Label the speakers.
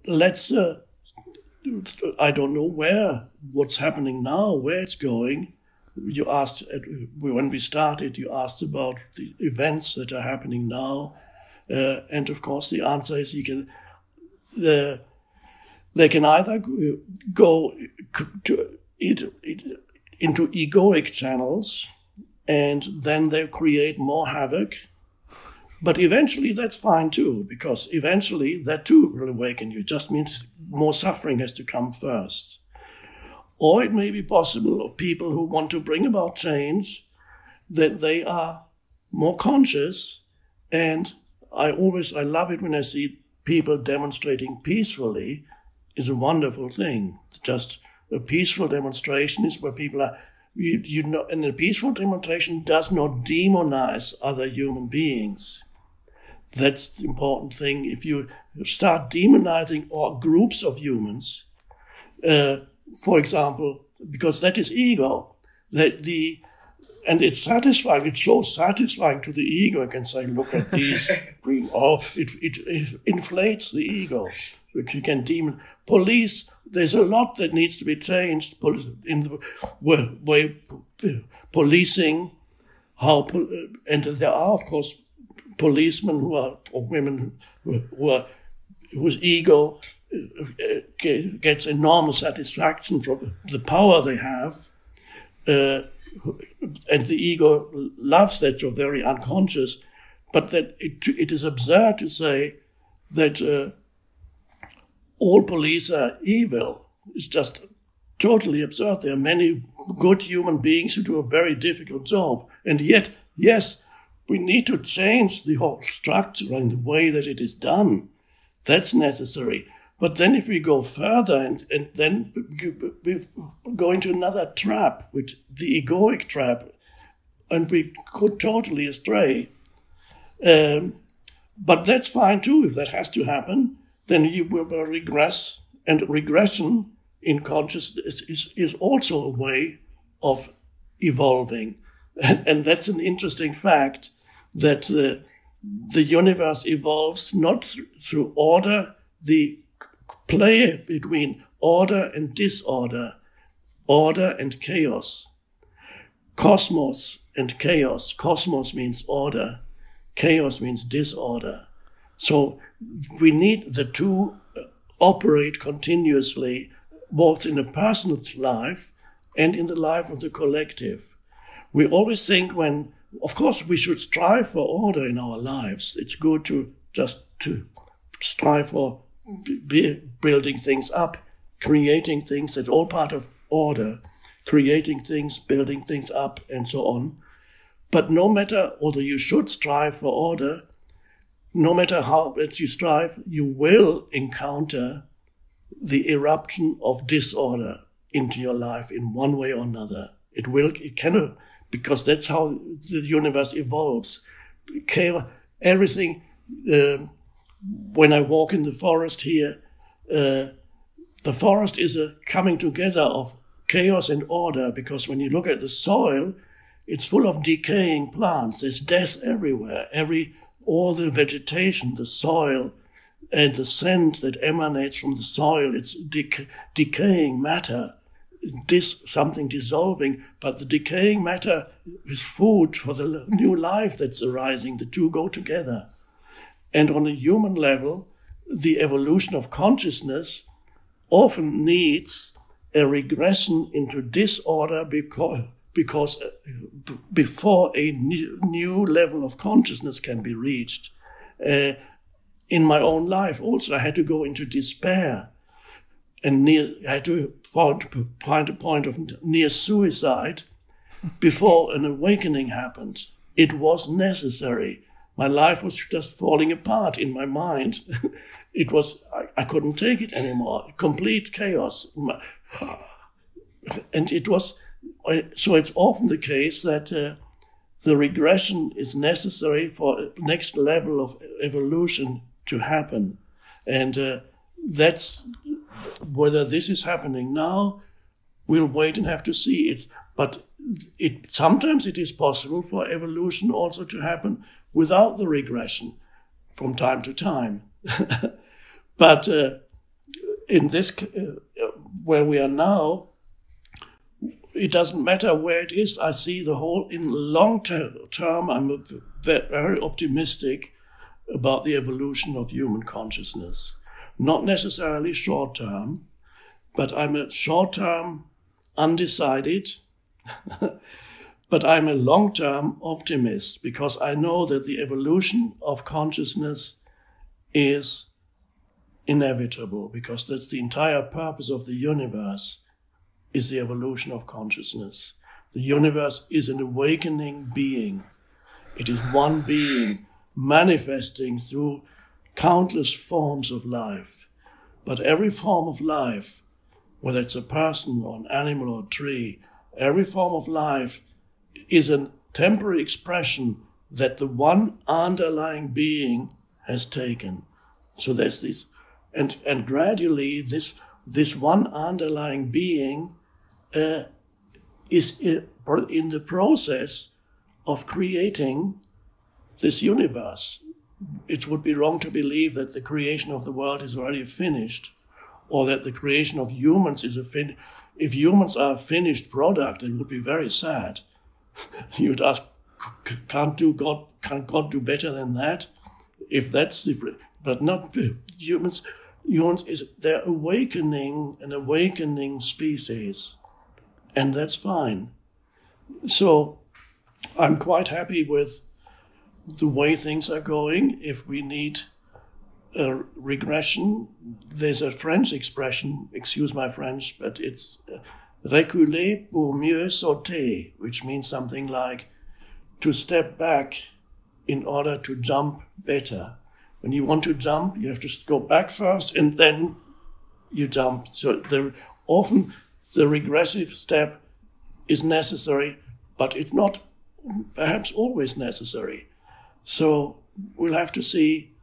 Speaker 1: let's, I don't know what's happening now, where it's going. You asked, when we started, you asked about the events that are happening now. And of course, the answer is they can either go into egoic channels, and then they create more havoc. But eventually that's fine too, because eventually that too will awaken you. It just means more suffering has to come first. Or it may be possible of people who want to bring about change, that they are more conscious. And I love it when I see people demonstrating peacefully. Is a wonderful thing. Just a peaceful demonstration is where people are, and a peaceful demonstration does not demonize other human beings. That's the important thing. If you start demonizing or groups of humans, for example, because that is ego, and it's satisfying. It's so satisfying to the ego. I can say, look at these. It inflates the ego. You can demon police. There's a lot that needs to be changed in the way policing. And there are, of course, policemen or women whose ego gets enormous satisfaction from the power they have, and the ego loves that. You're very unconscious, but that it is absurd to say that all police are evil. It's just totally absurd. There are many good human beings who do a very difficult job, and yet, yes, we need to change the whole structure and the way that it is done. That's necessary. But then if we go further and then we go into another trap, which the egoic trap, and we go totally astray. But that's fine too. If that has to happen, then you will regress. And regression in consciousness is also a way of evolving. And that's an interesting fact, that the universe evolves not through order, the play between order and disorder, order and chaos, cosmos and chaos. Cosmos means order, chaos means disorder. So we need the two operate continuously, both in a person's life and in the life of the collective. We always think of course, we should strive for order in our lives. It's good to strive for building things up, creating things. That's all part of order, creating things, building things up, and so on. But no matter, although you should strive for order, no matter how much you strive, you will encounter the eruption of disorder into your life in one way or another. It cannot, because that's how the universe evolves. Everything, when I walk in the forest here, the forest is a coming together of chaos and order, because when you look at the soil, it's full of decaying plants. There's death everywhere. All the vegetation, the soil, and the scent that emanates from the soil, it's decaying matter. Something dissolving, but the decaying matter is food for the new life that's arising. The two go together. And on a human level, the evolution of consciousness often needs a regression into disorder because before a new level of consciousness can be reached. In my own life also, I had to go into despair, and I had to find a point of near suicide before an awakening happened. It was necessary. My life was just falling apart in my mind. I couldn't take it anymore. Complete chaos. And so it's often the case that the regression is necessary for a next level of evolution to happen. And that's whether this is happening now, we'll wait and have to see it. But sometimes it is possible for evolution also to happen without the regression from time to time. But in this, where we are now, it doesn't matter where it is. I see the whole, in long term, I'm very optimistic about the evolution of human consciousness. Not necessarily short term, but I'm a short term undecided, but I'm a long term optimist, because I know that the evolution of consciousness is inevitable, because that's the entire purpose of the universe, is the evolution of consciousness. The universe is an awakening being. It is one being manifesting through countless forms of life. But every form of life, whether it's a person or an animal or a tree, every form of life is a temporary expression that the one underlying being has taken. So there's this, and gradually this one underlying being is in the process of creating this universe. It would be wrong to believe that the creation of the world is already finished, or that the creation of humans is if humans are a finished product, it would be very sad. You'd ask, can't God do better than that? If that's different, but not humans. Humans they're an awakening species, and that's fine. So I'm quite happy with the way things are going. If we need a regression, there's a French expression, excuse my French, but it's reculer pour mieux sauter, which means something like to step back in order to jump better. When you want to jump, you have to go back first and then you jump. So often the regressive step is necessary, but it's not perhaps always necessary. So we'll have to see